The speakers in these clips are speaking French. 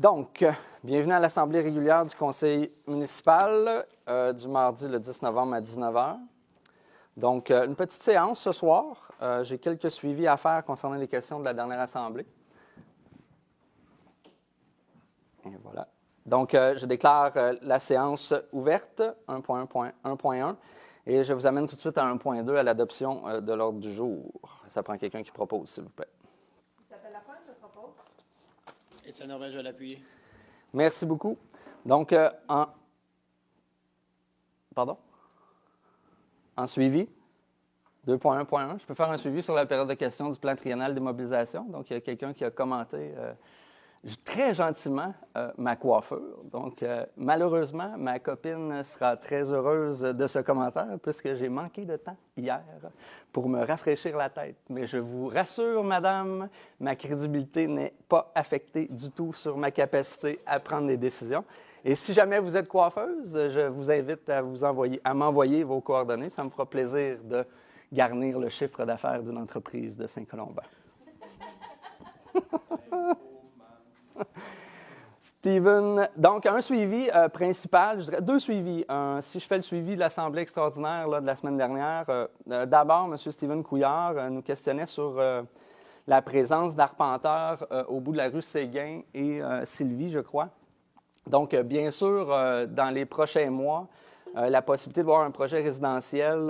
Donc, bienvenue à l'Assemblée régulière du Conseil municipal du mardi le 10 novembre à 19 h. Donc, une petite séance ce soir. J'ai quelques suivis à faire concernant les questions de la dernière Assemblée. Et voilà. Donc, je déclare la séance ouverte, 1.1.1.1, et je vous amène tout de suite à 1.2, à l'adoption de l'ordre du jour. Ça prend quelqu'un qui propose, s'il vous plaît. Isabelle Lapointe, je propose. Étienne Norvège, je vais l'appuyer. Merci beaucoup. Donc, en suivi, 2.1.1, je peux faire un suivi sur la période de questions du plan triennal des mobilisations. Donc, il y a quelqu'un qui a commenté très gentiment ma coiffure. Donc, malheureusement, ma copine sera très heureuse de ce commentaire puisque j'ai manqué de temps hier pour me rafraîchir la tête. Mais je vous rassure, madame, ma crédibilité n'est pas affectée du tout sur ma capacité à prendre des décisions. Et si jamais vous êtes coiffeuse, je vous invite à m'envoyer vos coordonnées. Ça me fera plaisir de garnir le chiffre d'affaires d'une entreprise de Saint-Colomban. Steven, donc un suivi principal, je dirais deux suivis. Si je fais le suivi de l'Assemblée extraordinaire de la semaine dernière, d'abord, M. Steven Couillard nous questionnait sur la présence d'arpenteurs au bout de la rue Séguin et Sylvie, je crois. Donc, bien sûr, dans les prochains mois, la possibilité de voir un projet résidentiel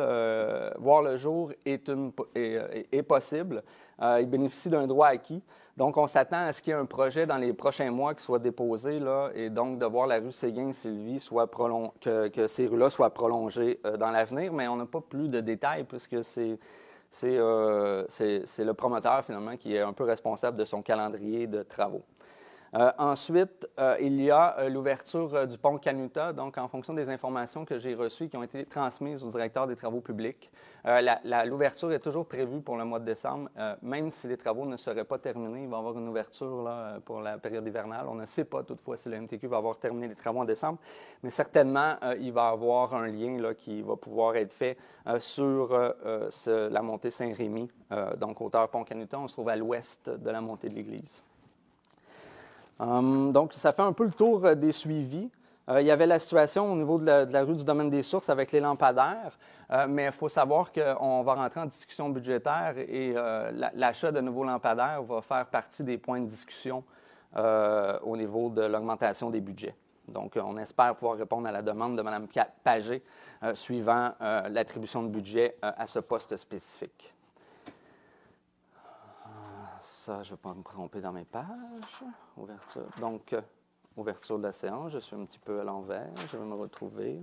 voir le jour est possible. Il bénéficie d'un droit acquis. Donc, on s'attend à ce qu'il y ait un projet dans les prochains mois qui soit déposé, là, et donc de voir la rue Séguin-Sylvie que ces rues-là soient prolongées dans l'avenir, mais on n'a pas plus de détails puisque c'est le promoteur, finalement, qui est un peu responsable de son calendrier de travaux. Ensuite, il y a l'ouverture du pont Canuta, donc en fonction des informations que j'ai reçues qui ont été transmises au directeur des travaux publics. L'ouverture est toujours prévue pour le mois de décembre, même si les travaux ne seraient pas terminés. Il va y avoir une ouverture là, pour la période hivernale. On ne sait pas toutefois si le MTQ va avoir terminé les travaux en décembre, mais certainement, il va y avoir un lien là, qui va pouvoir être fait sur la montée Saint-Rémy, donc hauteur pont Canuta. On se trouve à l'ouest de la montée de l'église. Donc, ça fait un peu le tour des suivis. Il y avait la situation au niveau de la rue du Domaine des Sources avec les lampadaires, mais il faut savoir qu'on va rentrer en discussion budgétaire et l'achat de nouveaux lampadaires va faire partie des points de discussion au niveau de l'augmentation des budgets. Donc, on espère pouvoir répondre à la demande de Mme Pagé suivant l'attribution de budget à ce poste spécifique. Ça, je ne vais pas me tromper dans mes pages. Ouverture. Donc, ouverture de la séance. Je suis un petit peu à l'envers. Je vais me retrouver.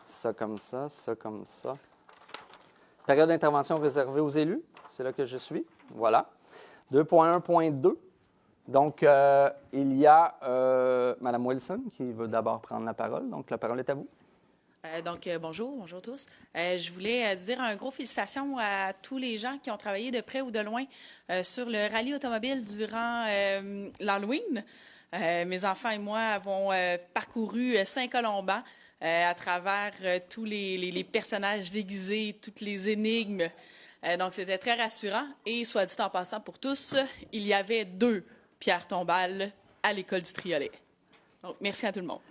Ça comme ça, ça comme ça. Période d'intervention réservée aux élus. C'est là que je suis. Voilà. 2.1.2. Donc, il y a Mme Wilson qui veut d'abord prendre la parole. Donc, la parole est à vous. Bonjour tous. Je voulais dire un gros félicitations à tous les gens qui ont travaillé de près ou de loin sur le rallye automobile durant l'Halloween. Mes enfants et moi avons parcouru Saint-Colomban à travers tous les personnages déguisés, toutes les énigmes. Donc, c'était très rassurant. Et soit dit en passant pour tous, il y avait 2 pierres tombales à l'école du Triolet. Donc, merci à tout le monde.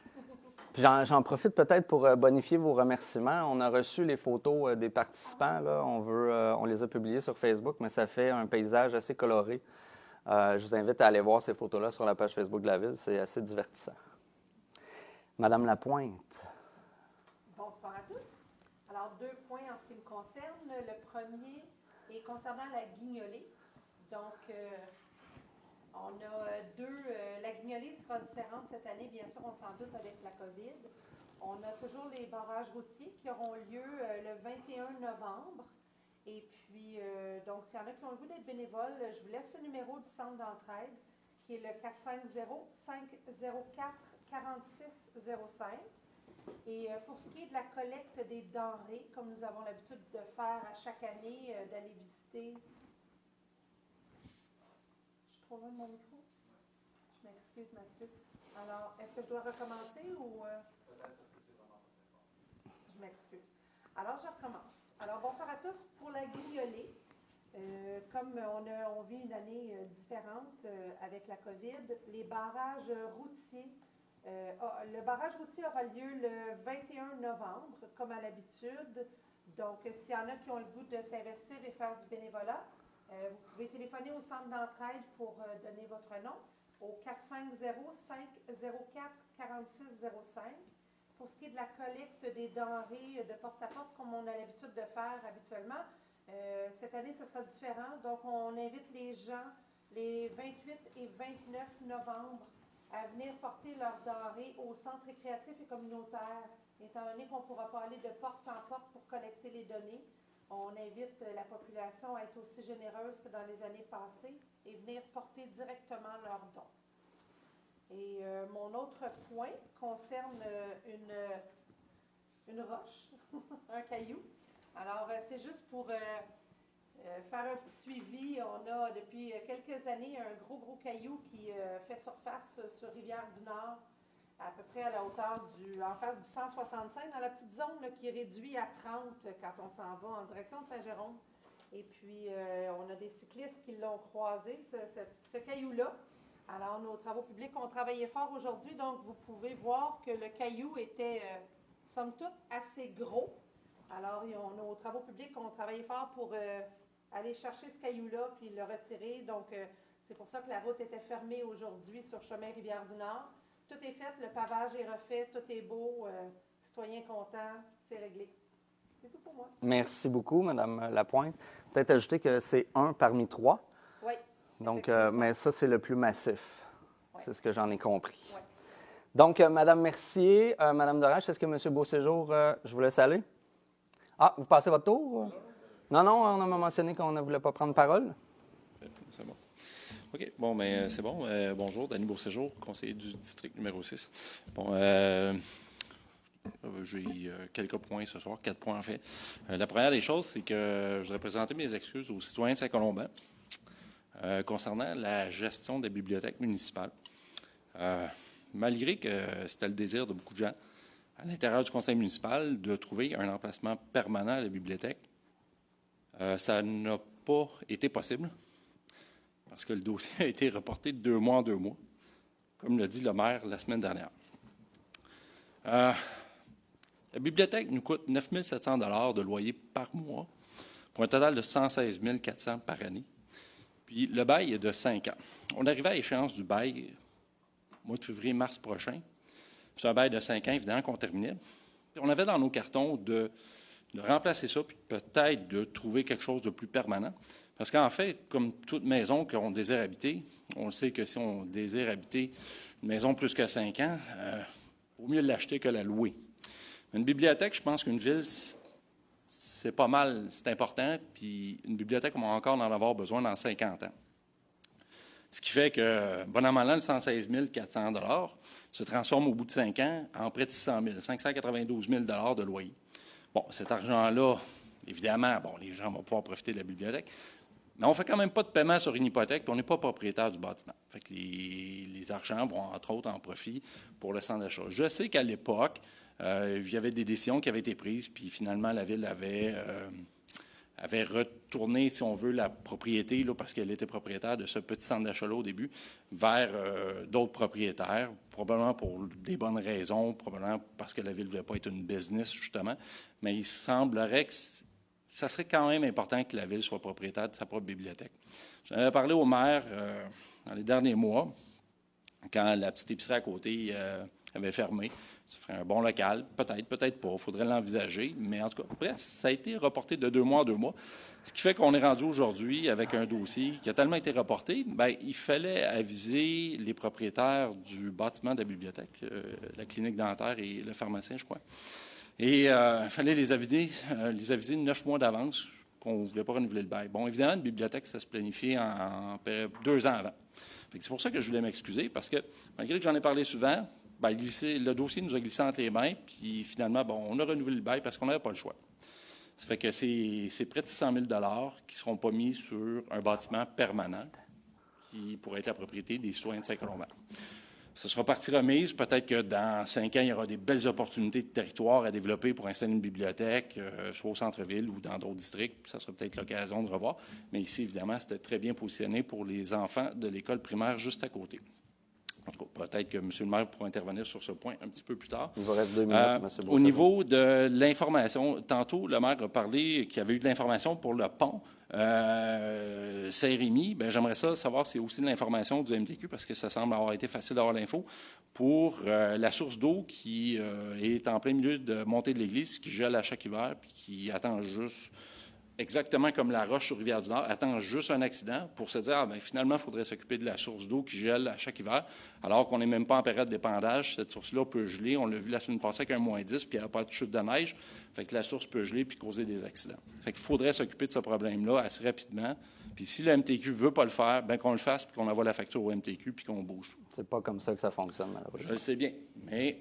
J'en profite peut-être pour bonifier vos remerciements. On a reçu les photos des participants. Là. On les a publiées sur Facebook, mais ça fait un paysage assez coloré. Je vous invite à aller voir ces photos-là sur la page Facebook de la Ville. C'est assez divertissant. Madame Lapointe. Bonsoir à tous. Alors, 2 points en ce qui me concerne. Le premier est concernant la guignolée. Donc, on a la guignolée sera différente cette année, bien sûr, on s'en doute avec la COVID. On a toujours les barrages routiers qui auront lieu le 21 novembre. Et puis, donc, s'il y en a qui ont le goût d'être bénévoles, je vous laisse le numéro du centre d'entraide, qui est le 450-504-4605. Et pour ce qui est de la collecte des denrées, comme nous avons l'habitude de faire à chaque année, d'aller visiter... Trop loin de mon micro? Je m'excuse, Mathieu. Alors, est-ce que je dois recommencer ou... Peut-être parce que c'est vraiment pas très fort. Je m'excuse. Alors, je recommence. Alors, bonsoir à tous. Pour la guignolée, Comme on vit une année différente avec la COVID, les barrages routiers, le barrage routier aura lieu le 21 novembre, comme à l'habitude. Donc, s'il y en a qui ont le goût de s'investir et faire du bénévolat, vous pouvez téléphoner au centre d'entraide pour donner votre nom au 450-504-4605. Pour ce qui est de la collecte des denrées de porte-à-porte, comme on a l'habitude de faire habituellement, cette année, ce sera différent. Donc, on invite les gens les 28 et 29 novembre à venir porter leurs denrées au centre récréatif et communautaire. Étant donné qu'on ne pourra pas aller de porte en porte pour collecter les données, on invite la population à être aussi généreuse que dans les années passées et venir porter directement leurs dons. Et mon autre point concerne une roche, un caillou. Alors, c'est juste pour faire un petit suivi. On a depuis quelques années un gros caillou qui fait surface sur Rivière-du-Nord, à peu près à la hauteur en face du 165, dans la petite zone là, qui est réduite à 30 quand on s'en va en direction de Saint-Jérôme. Et puis, on a des cyclistes qui l'ont croisé, ce caillou-là. Alors, nos travaux publics ont travaillé fort aujourd'hui, donc vous pouvez voir que le caillou était, somme toute, assez gros. Alors, nos travaux publics ont travaillé fort pour aller chercher ce caillou-là puis le retirer. Donc, c'est pour ça que la route était fermée aujourd'hui sur chemin Rivière-du-Nord. Tout est fait, le pavage est refait, tout est beau, citoyens contents, c'est réglé. C'est tout pour moi. Merci beaucoup, Mme Lapointe. Peut-être ajouter que c'est 1 parmi 3. Oui. Donc, mais ça, c'est le plus massif. Oui. C'est ce que j'en ai compris. Oui. Donc, Mme Mercier, Mme Dorache, est-ce que M. Beauséjour, je vous laisse aller? Ah, vous passez votre tour? Non, on m'a mentionné qu'on ne voulait pas prendre parole. C'est bon. OK. Bon, mais c'est bon. Bonjour, Danny Beauséjour, conseiller du district numéro 6. Bon, j'ai quelques points ce soir, 4 points en fait. La première des choses, c'est que je voudrais présenter mes excuses aux citoyens de Saint-Colomban concernant la gestion des bibliothèques municipales. Malgré que c'était le désir de beaucoup de gens à l'intérieur du conseil municipal de trouver un emplacement permanent à la bibliothèque, ça n'a pas été possible parce que le dossier a été reporté de 2 mois en 2 mois, comme l'a dit le maire la semaine dernière. La bibliothèque nous coûte 9 700 $ de loyer par mois pour un total de 116 400 par année. Puis le bail est de 5 ans. On arrivait à l'échéance du bail au mois de février-mars prochain. C'est un bail de 5 ans, évidemment, qu'on terminait. Puis on avait dans nos cartons de remplacer ça, puis peut-être de trouver quelque chose de plus permanent. Parce qu'en fait, comme toute maison qu'on désire habiter, on le sait que si on désire habiter une maison plus que 5 ans, il vaut mieux l'acheter que la louer. Une bibliothèque, je pense qu'une ville, c'est pas mal, c'est important, puis une bibliothèque, on va encore en avoir besoin dans 50 ans. Ce qui fait que, bon an, mal an, le 116 400 $ se transforme au bout de 5 ans en près de 600 000, 592 000 $ de loyer. Bon, cet argent-là, évidemment, bon, les gens vont pouvoir profiter de la bibliothèque, mais on ne fait quand même pas de paiement sur une hypothèque, puis on n'est pas propriétaire du bâtiment. Fait que les argents vont, entre autres, en profit pour le centre d'achat. Je sais qu'à l'époque, il y avait des décisions qui avaient été prises, puis finalement, la Ville avait retourné, si on veut, la propriété, là, parce qu'elle était propriétaire de ce petit centre d'achat-là au début, vers d'autres propriétaires, probablement pour des bonnes raisons, probablement parce que la Ville ne voulait pas être une business, justement. Mais il semblerait que ça serait quand même important que la Ville soit propriétaire de sa propre bibliothèque. J'en avais parlé au maire dans les derniers mois, quand la petite épicerie à côté avait fermé. Ça ferait un bon local, peut-être pas, il faudrait l'envisager, mais en tout cas, bref, ça a été reporté de 2 mois en 2 mois, ce qui fait qu'on est rendu aujourd'hui avec un dossier qui a tellement été reporté, bien, il fallait aviser les propriétaires du bâtiment de la bibliothèque, la clinique dentaire et le pharmacien, je crois, et il fallait les aviser 9 mois d'avance qu'on ne voulait pas renouveler le bail. Bon, évidemment, une bibliothèque, ça se planifie en 2 ans avant. C'est pour ça que je voulais m'excuser, parce que malgré que j'en ai parlé souvent, bien, le dossier nous a glissé entre les mains, puis finalement, bon, on a renouvelé le bail parce qu'on n'avait pas le choix. Ça fait que c'est près de 600 000 $ qui ne seront pas mis sur un bâtiment permanent qui pourrait être la propriété des citoyens de Saint-Colomban. Ce sera partie remise. Peut-être que dans 5 ans, il y aura des belles opportunités de territoire à développer pour installer une bibliothèque, soit au centre-ville ou dans d'autres districts. Ça sera peut-être l'occasion de revoir. Mais ici, évidemment, c'était très bien positionné pour les enfants de l'école primaire juste à côté. En tout cas, peut-être que M. le maire pourra intervenir sur ce point un petit peu plus tard. Il vous reste 2 minutes, M. Beausoleil. Au niveau de l'information, tantôt, le maire a parlé qu'il y avait eu de l'information pour le pont Saint-Rémy. Bien, j'aimerais ça savoir si c'est aussi de l'information du MTQ, parce que ça semble avoir été facile d'avoir l'info, pour la source d'eau qui est en plein milieu de montée de l'église, qui gèle à chaque hiver, puis qui attend juste, exactement comme la roche sur Rivière-du-Nord, attend juste un accident pour se dire, ah, bien, finalement, il faudrait s'occuper de la source d'eau qui gèle à chaque hiver, alors qu'on n'est même pas en période d'épandage. Cette source-là peut geler. On l'a vu la semaine passée avec un -10, puis il n'y a pas de chute de neige. Fait que la source peut geler puis causer des accidents. Fait qu'il faudrait s'occuper de ce problème-là assez rapidement. Puis si le MTQ ne veut pas le faire, bien qu'on le fasse, puis qu'on envoie la facture au MTQ, puis qu'on bouge. C'est pas comme ça que ça fonctionne, malheureusement. Je le sais bien, mais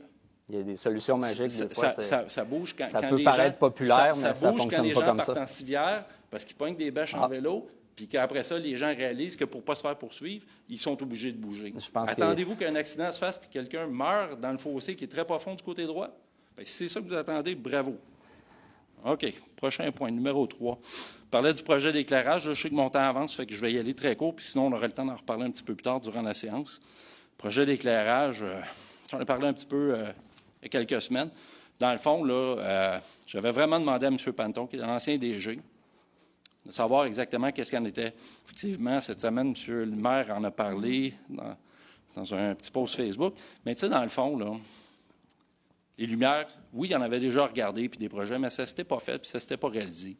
il y a des solutions magiques. Des fois, ça bouge quand ça quand peut les paraître gens, populaire, ça mais ça bouge quand fonctionne les pas gens comme partent ça. en civière parce qu'ils pognent des bêches en vélo, puis qu'après ça, les gens réalisent que pour ne pas se faire poursuivre, ils sont obligés de bouger. Attendez-vous qu'un accident se fasse puis que quelqu'un meure dans le fossé qui est très profond du côté droit? Bien, si c'est ça que vous attendez, bravo. OK. Prochain point, numéro 3. Je parlais du projet d'éclairage. Je sais que mon temps avance, fait que je vais y aller très court, puis sinon, on aurait le temps d'en reparler un petit peu plus tard durant la séance. Projet d'éclairage, j'en ai parlé un petit peu il y a quelques semaines. Dans le fond, là, j'avais vraiment demandé à M. Panton, qui est l'ancien DG, de savoir exactement qu'est-ce qu'il en était. Effectivement, cette semaine, M. le maire en a parlé dans un petit post Facebook. Mais tu sais, dans le fond, là, les lumières, oui, il y en avait déjà regardé, puis des projets, mais ça ne s'était pas fait, puis ça ne s'était pas réalisé.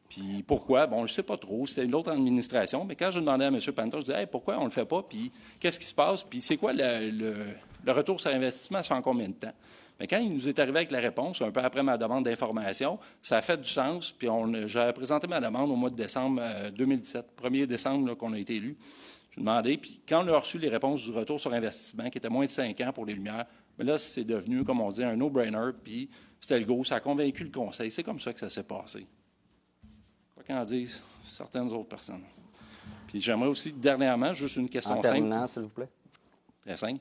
Puis pourquoi? Bon, je ne sais pas trop. C'était une autre administration. Mais quand je demandais à M. Panton, je disais, hey, pourquoi on ne le fait pas? Puis qu'est-ce qui se passe? Puis c'est quoi le retour sur investissement? Ça fait en combien de temps? Mais quand il nous est arrivé avec la réponse, un peu après ma demande d'information, ça a fait du sens. Puis j'avais présenté ma demande au mois de décembre 2017, 1er décembre là, qu'on a été élu. Je lui ai demandé. Puis quand on a reçu les réponses du retour sur investissement, qui était moins de 5 ans pour les lumières, mais là, c'est devenu, comme on dit, un no-brainer. Puis c'était le go. Ça a convaincu le conseil. C'est comme ça que ça s'est passé. Quoi qu'en disent certaines autres personnes. Puis j'aimerais aussi, dernièrement, juste une question simple. En terminant, s'il vous plaît. Très simple.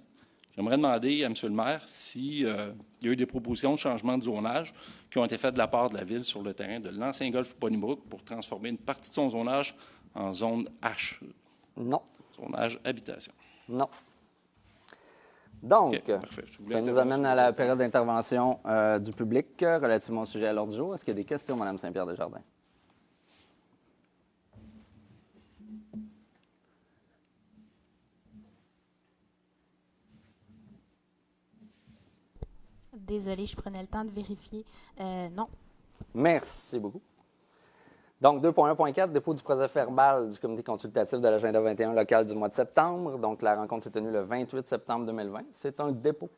J'aimerais demander à M. le maire s'il y a eu des propositions de changement de zonage qui ont été faites de la part de la Ville sur le terrain de l'ancien golfe Bonnie-Brook pour transformer une partie de son zonage en zone H. Non. Zonage habitation. Non. Donc, Okay, ça nous amène à la période d'intervention du public relativement au sujet à l'ordre du jour. Est-ce qu'il y a des questions, Mme Saint-Pierre-Desjardins? Désolée, je prenais le temps de vérifier. Non. Merci beaucoup. Donc, 2.1.4, dépôt du procès verbal du comité consultatif de l'agenda 21 local du mois de septembre. Donc, la rencontre s'est tenue le 28 septembre 2020. C'est un dépôt.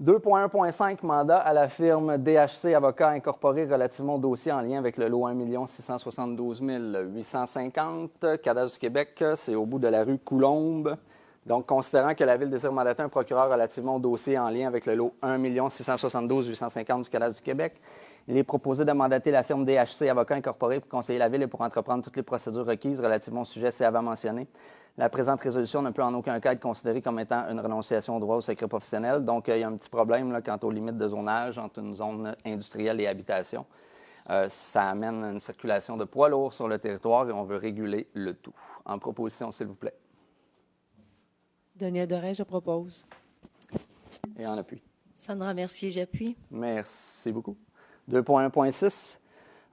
2.1.5, mandat à la firme DHC Avocats Incorporés relativement au dossier en lien avec le lot 1 672 850. Cadastre du Québec, c'est au bout de la rue Coulombe. Donc, considérant que la Ville désire mandater un procureur relativement au dossier en lien avec le lot 1 672 850 du Cadastre du Québec, il est proposé de mandater la firme DHC Avocats Incorporés pour conseiller la Ville et pour entreprendre toutes les procédures requises relativement au sujet ci-avant mentionné. La présente résolution ne peut en aucun cas être considérée comme étant une renonciation au droit au secret professionnel. Donc, il y a un petit problème là, quant aux limites de zonage entre une zone industrielle et habitation. Ça amène une circulation de poids lourds sur le territoire et on veut réguler le tout. En proposition, s'il vous plaît. Daniel Doré, je propose. Et en appui. Sandra Mercier, j'appuie. Merci beaucoup. 2.1.6.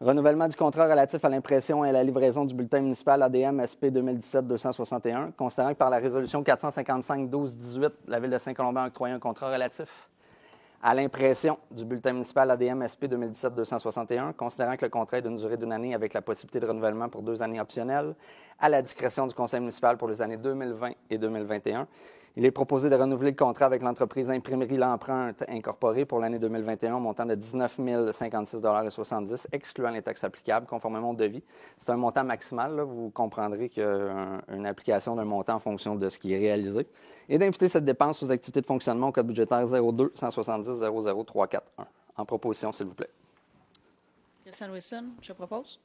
Renouvellement du contrat relatif à l'impression et à la livraison du bulletin municipal ADM SP 2017-261. Considérant que par la résolution 455-12-18, la Ville de Saint-Colomban a octroyé un contrat relatif à l'impression du bulletin municipal ADM SP 2017-261, considérant que le contrat est d'une durée d'une année avec la possibilité de renouvellement pour 2 années optionnelles, à la discrétion du conseil municipal pour les années 2020 et 2021. Il est proposé de renouveler le contrat avec l'entreprise Imprimerie L'Empreinte Incorporée pour l'année 2021 au montant de 19 056,70 $, excluant les taxes applicables, conformément au devis. C'est un montant maximal. Là. Vous comprendrez qu'il y a une application d'un montant en fonction de ce qui est réalisé. Et d'imputer cette dépense aux activités de fonctionnement au code budgétaire 02 170 00 341. En proposition, s'il vous plaît. Christiane Wilson, je propose.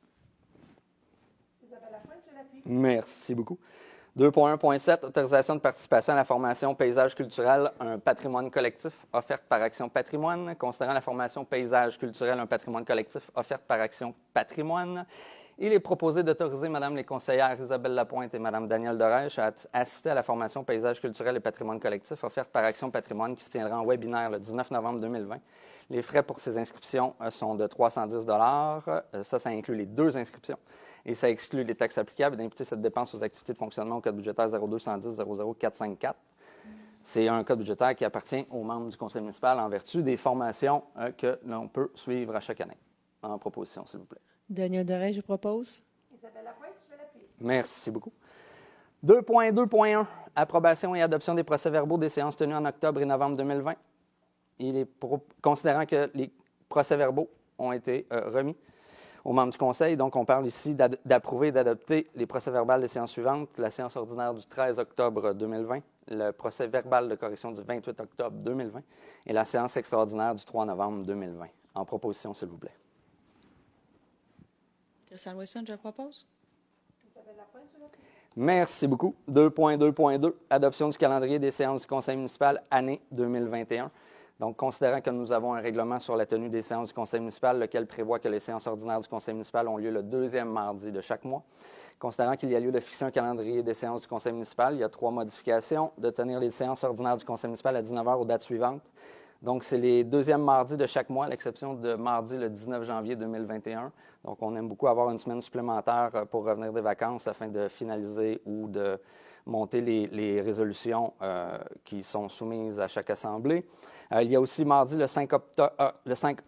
Isabelle Lapointe, je l'appuie. Merci beaucoup. 2.1.7, autorisation de participation à la formation paysage culturel, un patrimoine collectif, offerte par Action Patrimoine. Considérant la formation paysage culturel, un patrimoine collectif, offerte par Action Patrimoine, il est proposé d'autoriser Mme les conseillères Isabelle Lapointe et Mme Danielle Dorèche à assister à la formation paysage culturel et patrimoine collectif, offerte par Action Patrimoine, qui se tiendra en webinaire le 19 novembre 2020. Les frais pour ces inscriptions sont de 310 $. Ça inclut les 2 inscriptions. Et ça exclut les taxes applicables et d'imputer cette dépense aux activités de fonctionnement au code budgétaire 0210 00454. C'est un code budgétaire qui appartient aux membres du conseil municipal en vertu des formations que l'on peut suivre à chaque année. En proposition, s'il vous plaît. Daniel Doré, je propose. Isabelle Lapointe, je vais l'appuyer. Merci beaucoup. 2.2.1, approbation et adoption des procès-verbaux des séances tenues en octobre et novembre 2020. Considérant que les procès-verbaux ont été remis aux membres du Conseil. Donc, on parle ici d'approuver et d'adopter les procès-verbaux des séances suivantes. La séance ordinaire du 13 octobre 2020, le procès-verbal de correction du 28 octobre 2020 et la séance extraordinaire du 3 novembre 2020. En proposition, s'il vous plaît. Christiane Wilson, je propose. Isabelle Lapointe, je l'appuie. Merci beaucoup. 2.2.2, adoption du calendrier des séances du Conseil municipal année 2021. Donc, considérant que nous avons un règlement sur la tenue des séances du Conseil municipal, lequel prévoit que les séances ordinaires du Conseil municipal ont lieu le 2e mardi de chaque mois, considérant qu'il y a lieu de fixer un calendrier des séances du Conseil municipal, il y a 3 modifications. De tenir les séances ordinaires du Conseil municipal à 19 h aux dates suivantes. Donc, c'est les 2e mardis de chaque mois, à l'exception de mardi le 19 janvier 2021. Donc, on aime beaucoup avoir une semaine supplémentaire pour revenir des vacances afin de finaliser ou de monter les résolutions qui sont soumises à chaque assemblée. Il y a aussi mardi le 5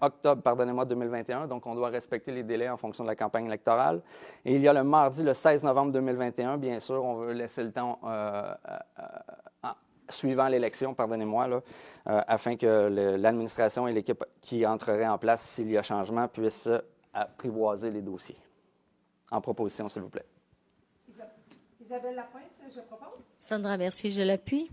octobre 2021, donc on doit respecter les délais en fonction de la campagne électorale. Et il y a le mardi le 16 novembre 2021, bien sûr, on veut laisser le temps suivant l'élection, afin que l'administration et l'équipe qui entrerait en place s'il y a changement puissent apprivoiser les dossiers. En proposition, s'il vous plaît. Isabelle Lapointe, je propose. Sandra Mercier, je l'appuie.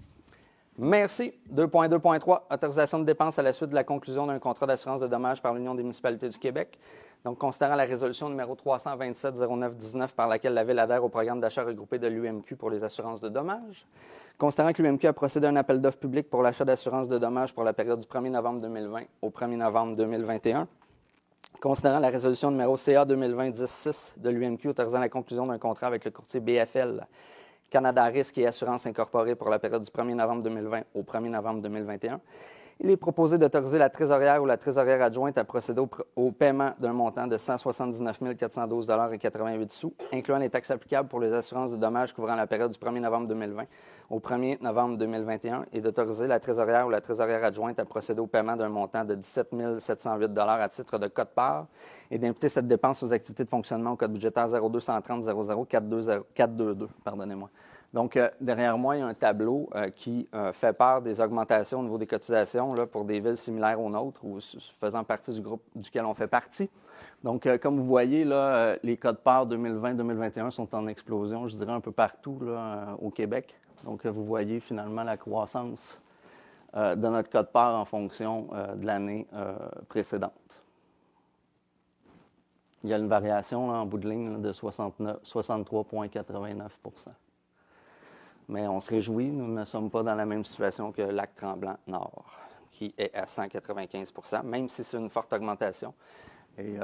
Merci. 2.2.3, autorisation de dépenses à la suite de la conclusion d'un contrat d'assurance de dommages par l'Union des municipalités du Québec. Donc, considérant la résolution numéro 327-09-19 par laquelle la Ville adhère au programme d'achat regroupé de l'UMQ pour les assurances de dommages. Considérant que l'UMQ a procédé à un appel d'offres public pour l'achat d'assurances de dommages pour la période du 1er novembre 2020 au 1er novembre 2021. Considérant la résolution numéro CA 2020-16 de l'UMQ autorisant la conclusion d'un contrat avec le courtier BFL, Canada Risque et Assurance Incorporée pour la période du 1er novembre 2020 au 1er novembre 2021. Il est proposé d'autoriser la trésorière ou la trésorière adjointe à procéder au paiement d'un montant de 179 412,88 $, incluant les taxes applicables pour les assurances de dommages couvrant la période du 1er novembre 2020 au 1er novembre 2021 et d'autoriser la trésorière ou la trésorière adjointe à procéder au paiement d'un montant de 17 708 $ à titre de quote-part et d'imputer cette dépense aux activités de fonctionnement au code budgétaire 0230 00 422. Donc, derrière moi, il y a un tableau qui fait part des augmentations au niveau des cotisations là, pour des villes similaires aux nôtres ou faisant partie du groupe duquel on fait partie. Donc, comme vous voyez, là, les codes-parts 2020-2021 sont en explosion, je dirais, un peu partout là, au Québec. Donc, vous voyez finalement la croissance de notre code-part en fonction de l'année précédente. Il y a une variation là, en bout de ligne là, de 63,89 %. Mais on se réjouit, nous ne sommes pas dans la même situation que Lac-Tremblant-Nord, qui est à 195 %, même si c'est une forte augmentation. Et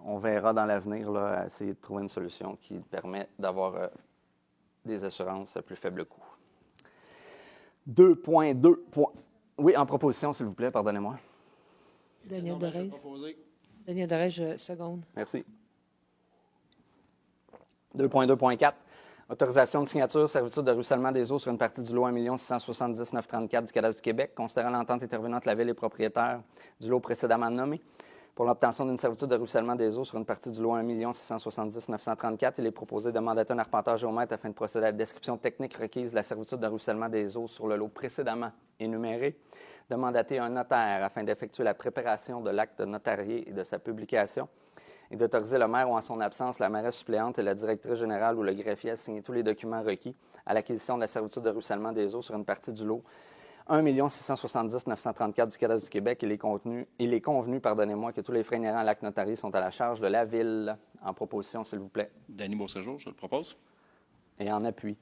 on verra dans l'avenir là, essayer de trouver une solution qui permet d'avoir des assurances à plus faible coût. 2.2. Oui, en proposition, s'il vous plaît, pardonnez-moi. Daniel Doré. Proposé. Daniel Doré, je seconde. Merci. 2.2.4. Autorisation de signature, servitude de ruissellement des eaux sur une partie du lot 1 670 934 du Cadastre du Québec, considérant l'entente intervenant entre la Ville et propriétaire du lot précédemment nommé. Pour l'obtention d'une servitude de ruissellement des eaux sur une partie du lot 1 670 934, il est proposé de mandater un arpenteur géomètre afin de procéder à la description technique requise de la servitude de ruissellement des eaux sur le lot précédemment énuméré, de mandater un notaire afin d'effectuer la préparation de l'acte notarié et de sa publication, et d'autoriser le maire ou en son absence, la mairesse suppléante et la directrice générale ou le greffier à signer tous les documents requis à l'acquisition de la servitude de ruissellement des eaux sur une partie du lot 1 670 934 du Cadastre du Québec. Il est convenu que tous les frais inhérents à l'acte notarié sont à la charge de la Ville. En proposition, s'il vous plaît. Denis Beauséjour, je le propose. Et en appui.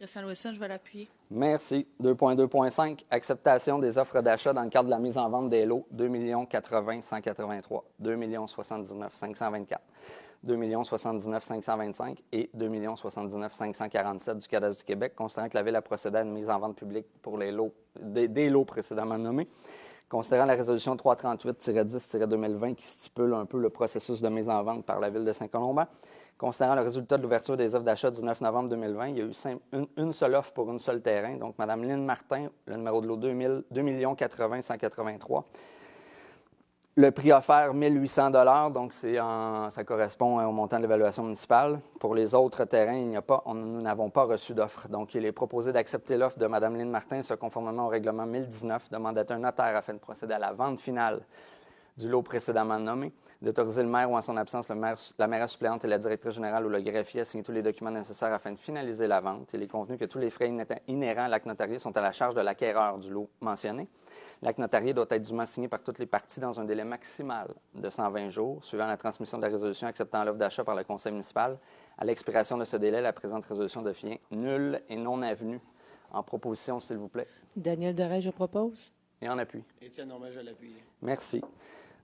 Christiane Wilson, je vais l'appuyer. Merci. 2.2.5, acceptation des offres d'achat dans le cadre de la mise en vente des lots 2 80 183, 2 79 524, 2 79 525 et 2 79 547 du Cadastre du Québec, considérant que la Ville a procédé à une mise en vente publique pour les lots, des lots précédemment nommés. Considérant la résolution 338-10-2020 qui stipule un peu le processus de mise en vente par la Ville de Saint-Colomban. Considérant le résultat de l'ouverture des offres d'achat du 9 novembre 2020, il y a eu une seule offre pour un seul terrain. Donc, Mme Lynne Martin, le numéro de lot 2 80 183. Le prix offert, 1 800 $, donc ça correspond au montant de l'évaluation municipale. Pour les autres terrains, nous n'avons pas reçu d'offre. Donc, il est proposé d'accepter l'offre de Mme Lynne Martin, ce conformément au règlement 1019, de mandater un notaire afin de procéder à la vente finale du lot précédemment nommé, d'autoriser le maire ou en son absence la mairesse suppléante et la directrice générale ou le greffier à signer tous les documents nécessaires afin de finaliser la vente. Il est convenu que tous les frais inhérents à l'acte notarié sont à la charge de l'acquéreur du lot mentionné. L'acte notarié doit être dûment signé par toutes les parties dans un délai maximal de 120 jours, suivant la transmission de la résolution acceptant l'offre d'achat par le conseil municipal. À l'expiration de ce délai, la présente résolution devient nulle et non avenue. En proposition, s'il vous plaît. Daniel Doré, je propose. Et en appui. Étienne Normand, je l'appuie. Merci.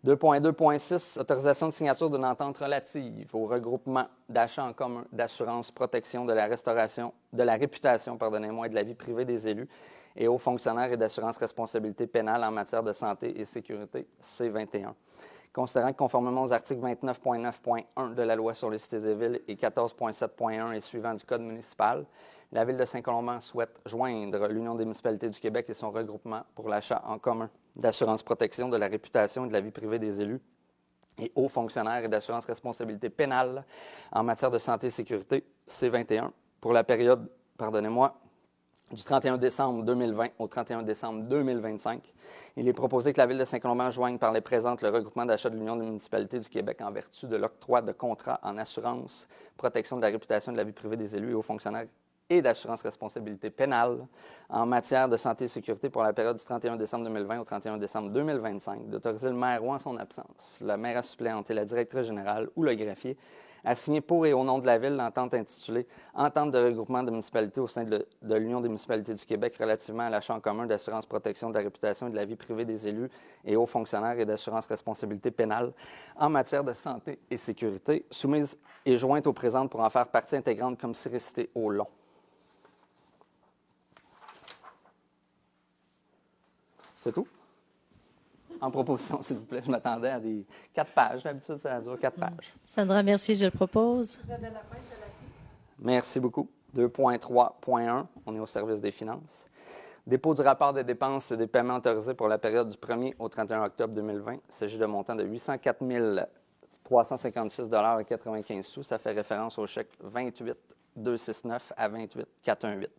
2.2.6, autorisation de signature d'une entente relative au regroupement d'achats en commun, d'assurance, protection de la restauration, de la réputation, et de la vie privée des élus et aux fonctionnaires et d'assurance responsabilité pénale en matière de santé et sécurité, C21. Considérant que conformément aux articles 29.9.1 de la Loi sur les cités et villes et 14.7.1 et suivants du Code municipal, la Ville de Saint-Colomban souhaite joindre l'Union des municipalités du Québec et son regroupement pour l'achat en commun d'assurance protection de la réputation et de la vie privée des élus et hauts fonctionnaires et d'assurance responsabilité pénale en matière de santé et sécurité, C21, pour la période, du 31 décembre 2020 au 31 décembre 2025. Il est proposé que la Ville de Saint-Colomban joigne par les présentes le regroupement d'achat de l'Union des municipalités du Québec en vertu de l'octroi de contrats en assurance, protection de la réputation et de la vie privée des élus et hauts fonctionnaires et d'assurance responsabilité pénale en matière de santé et sécurité pour la période du 31 décembre 2020 au 31 décembre 2025, d'autoriser le maire ou en son absence, la mairesse suppléante et la directrice générale ou le greffier à signer pour et au nom de la Ville l'entente intitulée « Entente de regroupement de municipalités au sein de l'Union des municipalités du Québec relativement à l'achat en commun d'assurance protection de la réputation et de la vie privée des élus et hauts fonctionnaires et d'assurance responsabilité pénale en matière de santé et sécurité, soumise et jointe aux présentes pour en faire partie intégrante comme si récité au long. » C'est tout? En proposition, s'il vous plaît. Je m'attendais à des 4 pages. D'habitude, ça dure 4 pages. Sandra Mercier, je le propose. Isabelle Lapointe, je l'appuie. Merci beaucoup. 2.3.1, on est au service des finances. Dépôt du rapport des dépenses et des paiements autorisés pour la période du 1er au 31 octobre 2020. Il s'agit d'un montant de 804 356,95 $. Ça fait référence au chèque 28 269 à 28 418.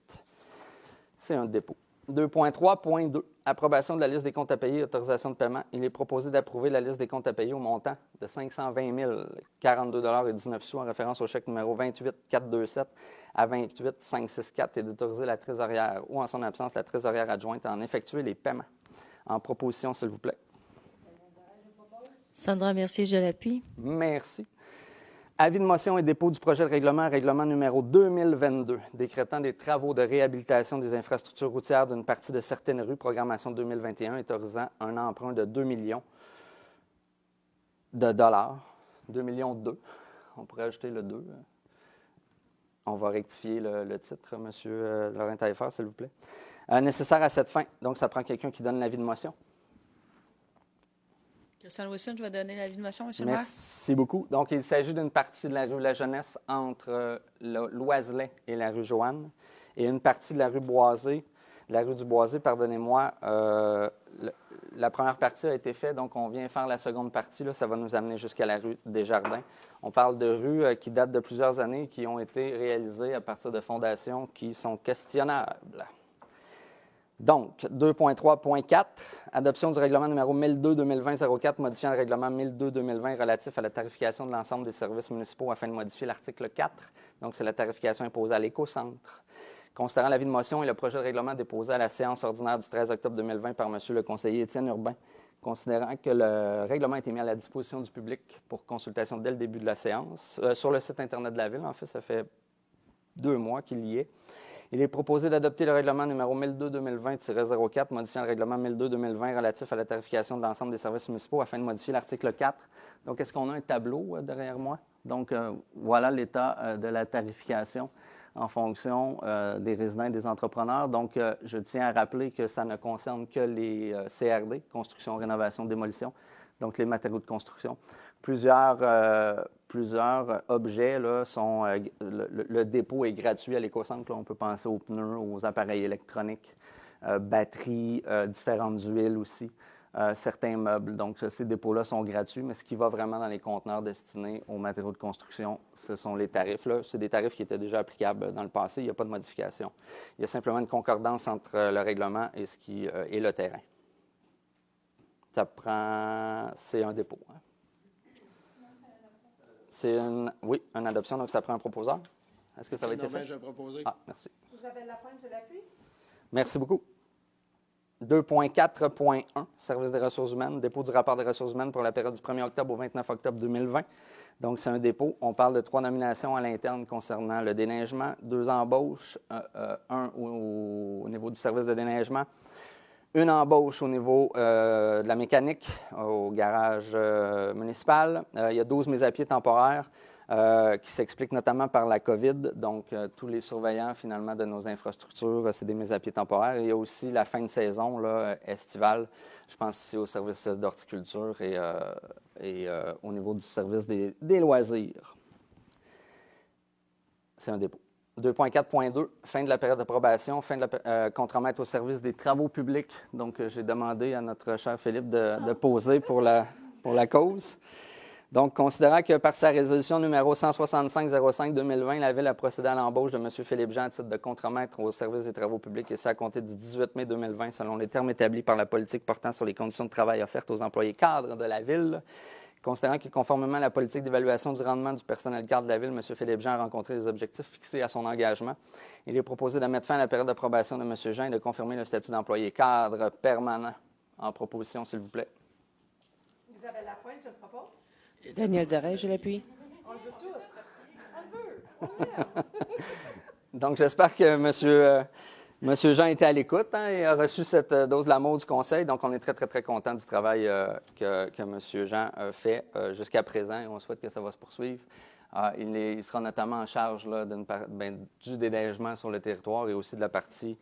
C'est un dépôt. 2.3.2, approbation de la liste des comptes à payer et autorisation de paiement. Il est proposé d'approuver la liste des comptes à payer au montant de 520 042,19 $ en référence au chèque numéro 28 427 à 28 564 et d'autoriser la trésorière ou en son absence la trésorière adjointe à en effectuer les paiements. En proposition, s'il vous plaît. Sandra Mercier, je l'appuie. Merci. Avis de motion et dépôt du projet de règlement numéro 2022, décrétant des travaux de réhabilitation des infrastructures routières d'une partie de certaines rues, programmation 2021, et autorisant un emprunt de 2 millions de dollars. 2 millions 2. On pourrait ajouter le 2. On va rectifier le titre, M. Laurent Taillefer, s'il vous plaît. Nécessaire à cette fin. Donc, ça prend quelqu'un qui donne l'avis de motion. Christiane Wilson, je vais donner l'avis de motion, M. le maire. Merci beaucoup. Donc, il s'agit d'une partie de la rue La Jeunesse entre l'Oiselet et la rue Joanne et une partie de la rue Boisé, la rue du Boisé, pardonnez-moi. La première partie a été faite, donc on vient faire la seconde partie. Là, ça va nous amener jusqu'à la rue Desjardins. On parle de rues qui datent de plusieurs années, qui ont été réalisées à partir de fondations qui sont questionnables. Donc, 2.3.4, adoption du règlement numéro 1002-2020-04 modifiant le règlement 1002-2020 relatif à la tarification de l'ensemble des services municipaux afin de modifier l'article 4. Donc, c'est la tarification imposée à l'écocentre. Considérant l'avis de motion et le projet de règlement déposé à la séance ordinaire du 13 octobre 2020 par M. le conseiller Étienne Urbain, considérant que le règlement a été mis à la disposition du public pour consultation dès le début de la séance, sur le site Internet de la Ville, en fait, ça fait 2 mois qu'il y est, Il est proposé d'adopter le règlement numéro 1002-2020-04, modifiant le règlement 1002-2020 relatif à la tarification de l'ensemble des services municipaux afin de modifier l'article 4. Donc, est-ce qu'on a un tableau derrière moi? Donc, voilà l'état de la tarification en fonction des résidents et des entrepreneurs. Donc, je tiens à rappeler que ça ne concerne que les CRD, construction, rénovation, démolition, donc les matériaux de construction. Plusieurs objets là, sont... le dépôt est gratuit à l'éco-centre. On peut penser aux pneus, aux appareils électroniques, batteries, différentes huiles aussi, certains meubles. Donc, ces dépôts-là sont gratuits, mais ce qui va vraiment dans les conteneurs destinés aux matériaux de construction, ce sont les tarifs. Là, c'est des tarifs qui étaient déjà applicables dans le passé. Il n'y a pas de modification. Il y a simplement une concordance entre le règlement et ce qui est le terrain. C'est un dépôt. Hein. Oui, une adoption, donc ça prend un proposeur. Est-ce que ça va être fait? Je vais proposer. Ah, merci. Isabelle Lapointe, je l'appuie. Merci beaucoup. 2.4.1, Service des ressources humaines, dépôt du rapport des ressources humaines pour la période du 1er octobre au 29 octobre 2020. Donc, c'est un dépôt. On parle de 3 nominations à l'interne concernant le déneigement, 2 embauches, un au niveau du service de déneigement, une embauche au niveau de la mécanique au garage municipal. Il y a 12 mises à pied temporaires qui s'expliquent notamment par la COVID. Donc, tous les surveillants, finalement, de nos infrastructures, c'est des mises à pied temporaires. Il y a aussi la fin de saison là, estivale. Je pense ici au service d'horticulture et au niveau du service des loisirs. C'est un dépôt. 2.4.2, fin de la période d'approbation, fin de la contremaître au service des travaux publics. Donc, j'ai demandé à notre cher Philippe de poser pour la cause. Donc, considérant que par sa résolution numéro 165-05-2020, la Ville a procédé à l'embauche de M. Philippe Jean à titre de contremaître au service des travaux publics et ça à compter du 18 mai 2020, selon les termes établis par la politique portant sur les conditions de travail offertes aux employés cadres de la Ville. Considérant que, conformément à la politique d'évaluation du rendement du personnel cadre de la Ville, M. Philippe Jean a rencontré les objectifs fixés à son engagement. Il est proposé de mettre fin à la période d'approbation de M. Jean et de confirmer le statut d'employé cadre permanent. En proposition, s'il vous plaît. Isabelle Lapointe, je le propose. Daniel Deray, je l'appuie. On le veut tout. On le veut. On l'aime. Donc, j'espère que M. Jean était à l'écoute et a reçu cette dose de l'amour du Conseil. Donc, on est très, très, très content du travail que M. Jean fait jusqu'à présent et on souhaite que ça va se poursuivre. Il sera notamment en charge là, du déneigement sur le territoire et aussi de la partie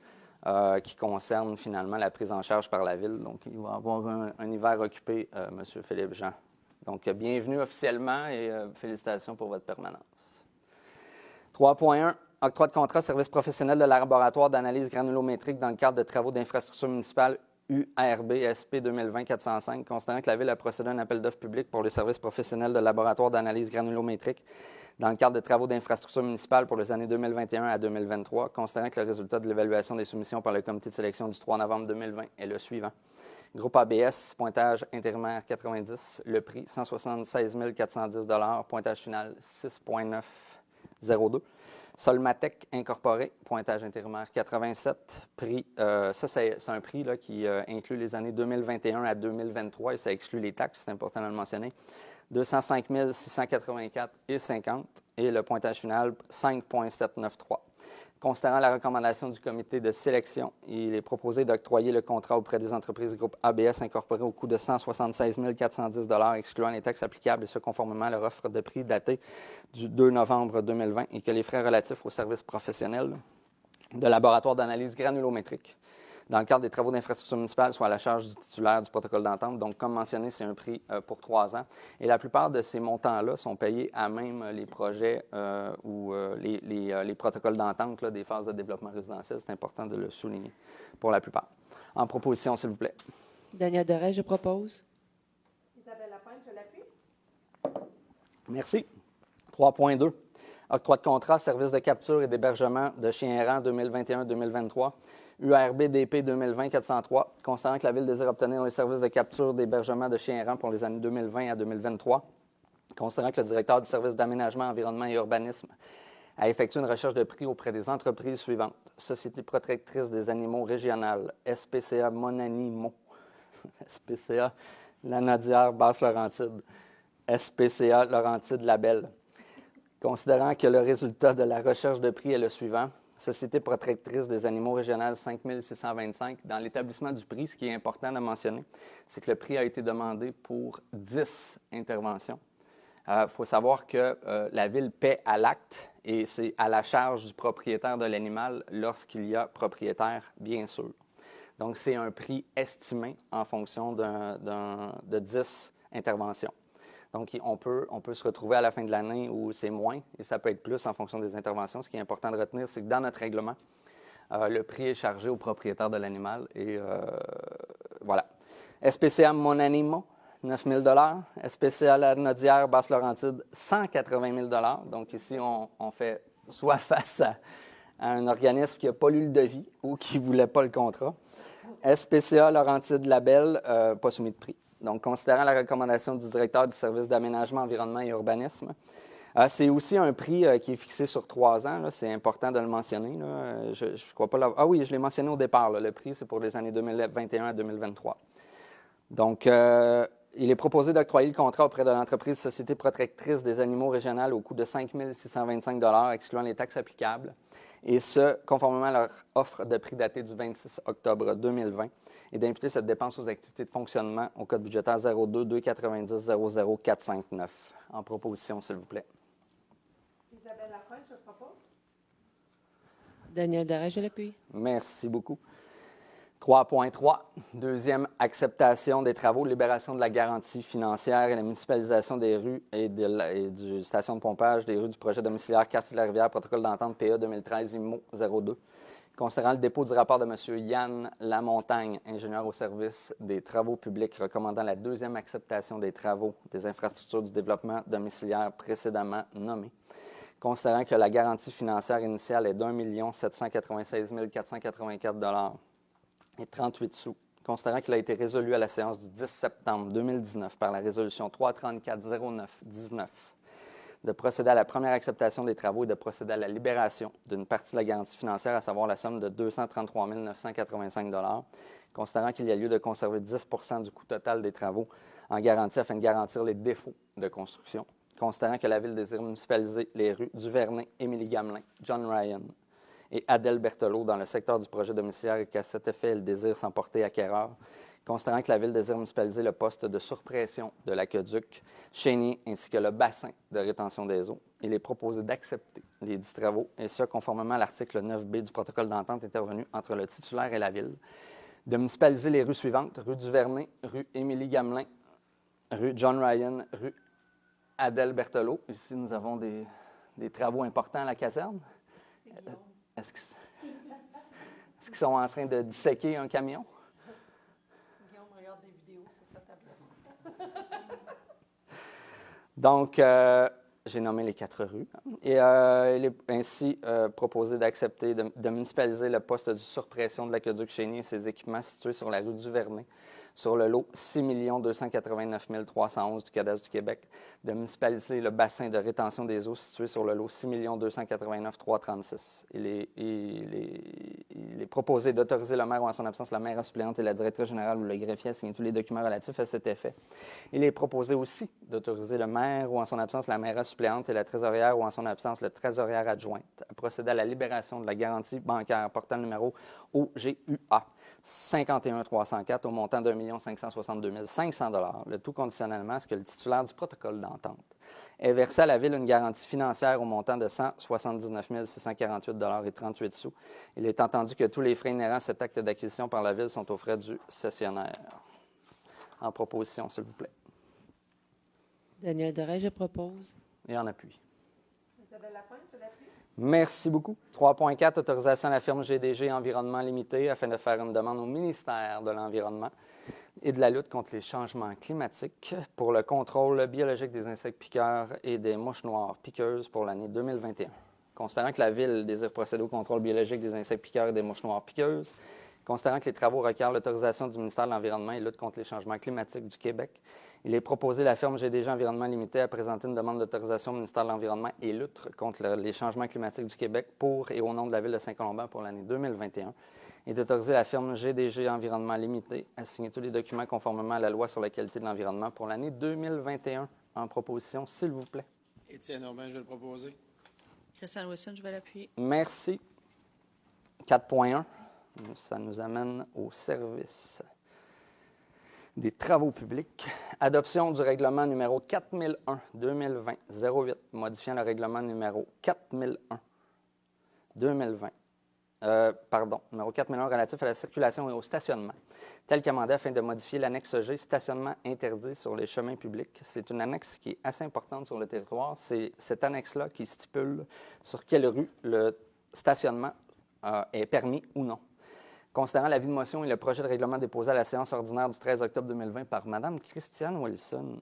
qui concerne finalement la prise en charge par la Ville. Donc, il va avoir un hiver occupé, M. Philippe Jean. Donc, bienvenue officiellement et félicitations pour votre permanence. 3.1. Octroi de contrat service professionnel de la laboratoire d'analyse granulométrique dans le cadre de travaux d'infrastructure municipale URB SP 2020-405, considérant que la Ville a procédé à un appel d'offres public pour les services professionnels de laboratoire d'analyse granulométrique dans le cadre de travaux d'infrastructure municipale pour les années 2021 à 2023, considérant que le résultat de l'évaluation des soumissions par le comité de sélection du 3 novembre 2020 est le suivant. Groupe ABS, pointage intérimaire 90, le prix 176 410 pointage final 6,902. Solmatec Incorporé, pointage intérimaire 87, prix, ça c'est un prix là, qui inclut les années 2021 à 2023 et ça exclut les taxes, c'est important de le mentionner. 205 684,50 et le pointage final 5,793. Considérant la recommandation du comité de sélection, il est proposé d'octroyer le contrat auprès des entreprises du groupe ABS incorporé au coût de 176 410 excluant les taxes applicables et ce conformément à leur offre de prix datée du 2 novembre 2020 et que les frais relatifs aux services professionnels de laboratoire d'analyse granulométrique dans le cadre des travaux d'infrastructure municipale soient à la charge du titulaire du protocole d'entente. Donc, comme mentionné, c'est un prix pour 3 ans. Et la plupart de ces montants-là sont payés à même les projets ou les protocoles d'entente des phases de développement résidentiel. C'est important de le souligner pour la plupart. En proposition, s'il vous plaît. Daniel Deray, je propose. Isabelle Lapointe, je l'appuie. Merci. 3.2. Octroi de contrat, service de capture et d'hébergement de chiens errants 2021-2023. URB-DP 2020-403, constatant que la Ville désire obtenir les services de capture d'hébergement de chiens errants pour les années 2020 à 2023, constatant que le directeur du service d'aménagement, environnement et urbanisme a effectué une recherche de prix auprès des entreprises suivantes. Société protectrice des animaux régionale, SPCA Monanimo, SPCA Lanaudière Basse-Laurentide, SPCA Laurentide Label. Considérant que le résultat de la recherche de prix est le suivant, Société protectrice des animaux régionale 5625. Dans l'établissement du prix, ce qui est important de mentionner, c'est que le prix a été demandé pour 10 interventions. Il faut savoir que la Ville paie à l'acte et c'est à la charge du propriétaire de l'animal lorsqu'il y a propriétaire, bien sûr. Donc, c'est un prix estimé en fonction de 10 interventions. Donc, on peut se retrouver à la fin de l'année où c'est moins et ça peut être plus en fonction des interventions. Ce qui est important de retenir, c'est que dans notre règlement, le prix est chargé au propriétaire de l'animal. Et voilà. SPCA Mon Animo, 9 000 SPCA La Nodière Basse-Laurentide, 180 000 Donc, ici, on fait soit face à un organisme qui n'a pas lu le devis ou qui ne voulait pas le contrat. SPCA Laurentide-Labelle, pas soumis de prix. Donc, considérant la recommandation du directeur du service d'aménagement, environnement et urbanisme, c'est aussi un prix qui est fixé sur 3 ans. Là. C'est important de le mentionner. Là. Je ne crois pas l'avoir... Ah oui, je l'ai mentionné au départ. Là. Le prix, c'est pour les années 2021 à 2023. Donc, il est proposé d'octroyer le contrat auprès de l'entreprise Société protectrice des animaux régionale au coût de 5 625 excluant les taxes applicables, et ce, conformément à leur offre de prix datée du 26 octobre 2020, et d'imputer cette dépense aux activités de fonctionnement au code budgétaire 02 290 00 459. En proposition, s'il vous plaît. Isabelle Lapointe, je propose. Daniel Darèche, je l'appuie. Merci beaucoup. 3.3, deuxième acceptation des travaux, libération de la garantie financière et la municipalisation des rues et du station de pompage des rues du projet domiciliaire Quartier de la Rivière, protocole d'entente PA 2013 IMO 02. Considérant le dépôt du rapport de M. Yann Lamontagne, ingénieur au service des travaux publics, recommandant la deuxième acceptation des travaux des infrastructures du développement domiciliaire précédemment nommés. Considérant que la garantie financière initiale est d'1 796 484 et 38 sous. Considérant qu'il a été résolu à la séance du 10 septembre 2019 par la résolution 334-09-19 de procéder à la première acceptation des travaux et de procéder à la libération d'une partie de la garantie financière, à savoir la somme de 233 985 considérant qu'il y a lieu de conserver 10 du coût total des travaux en garantie afin de garantir les défauts de construction, considérant que la Ville désire municipaliser les rues Duvernay, Émilie Gamelin, John Ryan et Adèle Berthelot dans le secteur du projet domiciliaire et qu'à cet effet, elle désire s'emporter acquéreur, considérant que la Ville désire municipaliser le poste de surpression de l'aqueduc Chénier ainsi que le bassin de rétention des eaux. Il est proposé d'accepter les 10 travaux, et ce, conformément à l'article 9B du protocole d'entente intervenu entre le titulaire et la Ville, de municipaliser les rues suivantes: rue Duvernay, rue Émilie Gamelin, rue John Ryan, rue Adèle Berthelot. Ici, nous avons des travaux importants à la caserne. Est-ce qu'ils sont en train de disséquer un camion? Guillaume regarde des vidéos sur sa tablette. Donc, j'ai nommé les 4 rues. Et il est ainsi proposé d'accepter de municipaliser le poste de surpression de l'aqueduc Chénier et ses équipements situés sur la rue Duvernay, sur le lot 6 289 311 du Cadastre du Québec, de municipaliser le bassin de rétention des eaux situé sur le lot 6 289 336. Il est proposé d'autoriser le maire ou en son absence la maire suppléante et la directrice générale ou le greffier à signer tous les documents relatifs à cet effet. Il est proposé aussi d'autoriser le maire ou en son absence la maire suppléante et la trésorière ou en son absence le trésorière adjointe à procéder à la libération de la garantie bancaire portant le numéro OGUA 51 304 au montant d'1 562 500 $, le tout conditionnellement à ce que le titulaire du protocole d'entente ait versé à la Ville une garantie financière au montant de 179 648 $ et 38 sous. Il est entendu que tous les frais inhérents à cet acte d'acquisition par la Ville sont aux frais du cessionnaire. En proposition, s'il vous plaît. Daniel Darèche, je propose. Et en appui. Isabelle Lapointe, je l'appuie. Merci beaucoup. 3.4, autorisation à la firme GDG Environnement Limité afin de faire une demande au ministère de l'Environnement et de la lutte contre les changements climatiques pour le contrôle biologique des insectes piqueurs et des mouches noires piqueuses pour l'année 2021. Considérant que la Ville désire procéder au contrôle biologique des insectes piqueurs et des mouches noires piqueuses, considérant que les travaux requièrent l'autorisation du ministère de l'Environnement et de lutte contre les changements climatiques du Québec, il est proposé la firme GDG Environnement Limité à présenter une demande d'autorisation au ministère de l'Environnement et lutte contre les changements climatiques du Québec pour et au nom de la Ville de Saint-Colomban pour l'année 2021 et d'autoriser la firme GDG Environnement Limité à signer tous les documents conformément à la loi sur la qualité de l'environnement pour l'année 2021. En proposition, s'il vous plaît. Étienne Aubin, je vais le proposer. Christiane Wilson, je vais l'appuyer. Merci. 4.1, ça nous amène au service des travaux publics. Adoption du règlement numéro 4001-2020-08, modifiant le règlement numéro 4001-2020. Numéro 4001 relatif à la circulation et au stationnement, tel qu'amendé afin de modifier l'annexe G, stationnement interdit sur les chemins publics. C'est une annexe qui est assez importante sur le territoire. C'est cette annexe-là qui stipule sur quelle rue le stationnement est permis ou non. Considérant l'avis de motion et le projet de règlement déposé à la séance ordinaire du 13 octobre 2020 par Mme Christiane Wilson,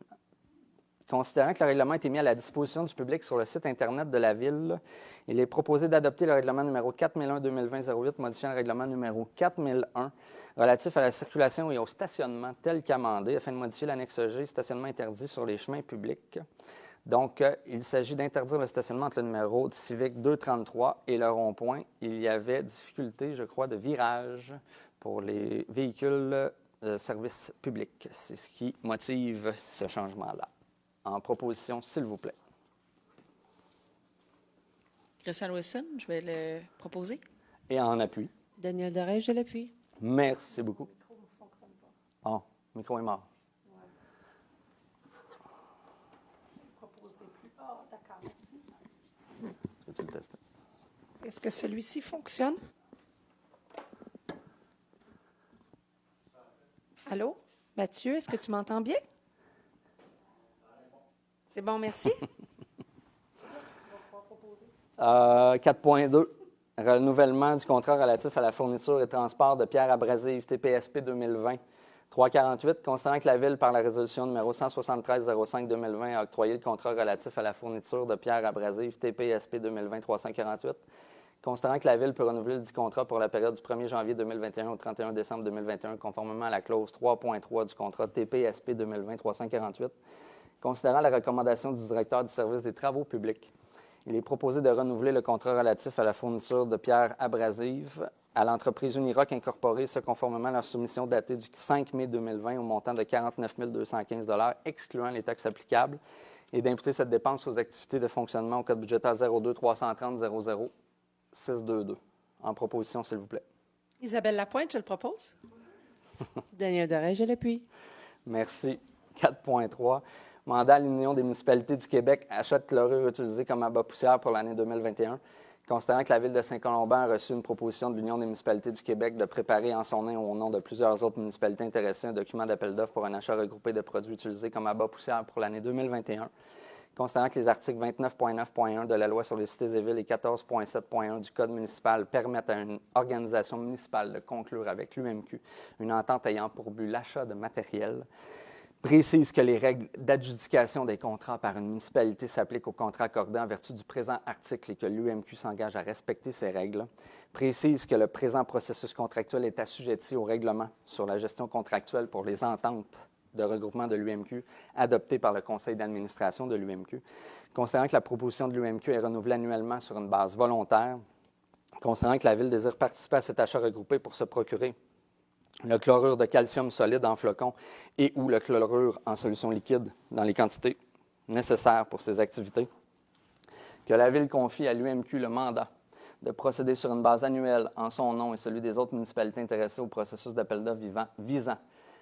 considérant que le règlement a été mis à la disposition du public sur le site Internet de la Ville, il est proposé d'adopter le règlement numéro 4001-2020-08, modifiant le règlement numéro 4001 relatif à la circulation et au stationnement tel qu'amendé, afin de modifier l'annexe G, stationnement interdit sur les chemins publics. Donc, il s'agit d'interdire le stationnement entre le numéro de Civic 233 et le rond-point. Il y avait difficulté, je crois, de virage pour les véhicules de service public. C'est ce qui motive ce changement-là. En proposition, s'il vous plaît. Christiane Wilson, je vais le proposer. Et en appui. Daniel Doré, je l'appuie. Merci beaucoup. Le micro ne fonctionne pas. Oh, le micro est mort. Ouais. Je ne proposerai plus. Ah, d'accord, merci. Peux-tu le tester? Est-ce que celui-ci fonctionne? Allô? Mathieu, est-ce que tu m'entends bien? C'est bon, merci. 4.2, renouvellement du contrat relatif à la fourniture et transport de pierres abrasives TPSP 2020-348, considérant que la Ville, par la résolution numéro 173-05-2020, a octroyé le contrat relatif à la fourniture de pierres abrasives TPSP 2020-348, considérant que la Ville peut renouveler le dit contrat pour la période du 1er janvier 2021 au 31 décembre 2021, conformément à la clause 3.3 du contrat TPSP 2020-348, considérant la recommandation du directeur du service des travaux publics, il est proposé de renouveler le contrat relatif à la fourniture de pierres abrasives à l'entreprise Uniroc Incorporée, ce conformément à leur soumission datée du 5 mai 2020 au montant de 49 215 $, excluant les taxes applicables, et d'imputer cette dépense aux activités de fonctionnement au code budgétaire 02 330 00 622. En proposition, s'il vous plaît. Isabelle Lapointe, je le propose. Daniel Doré, je l'appuie. Merci. 4.3. Mandat à l'Union des municipalités du Québec, achat de chlorure utilisé comme abat poussière pour l'année 2021. Considérant que la Ville de Saint-Colomban a reçu une proposition de l'Union des municipalités du Québec de préparer en son nom et au nom de plusieurs autres municipalités intéressées un document d'appel d'offres pour un achat regroupé de produits utilisés comme abat poussière pour l'année 2021. Considérant que les articles 29.9.1 de la Loi sur les cités et villes et 14.7.1 du Code municipal permettent à une organisation municipale de conclure avec l'UMQ une entente ayant pour but l'achat de matériel, précise que les règles d'adjudication des contrats par une municipalité s'appliquent aux contrats accordés en vertu du présent article et que l'UMQ s'engage à respecter ces règles, précise que le présent processus contractuel est assujetti au règlement sur la gestion contractuelle pour les ententes de regroupement de l'UMQ adopté par le conseil d'administration de l'UMQ, considérant que la proposition de l'UMQ est renouvelée annuellement sur une base volontaire, considérant que la Ville désire participer à cet achat regroupé pour se procurer le chlorure de calcium solide en flocons et ou le chlorure en solution liquide dans les quantités nécessaires pour ces activités, que la Ville confie à l'UMQ le mandat de procéder sur une base annuelle en son nom et celui des autres municipalités intéressées au processus d'appel d'offres visant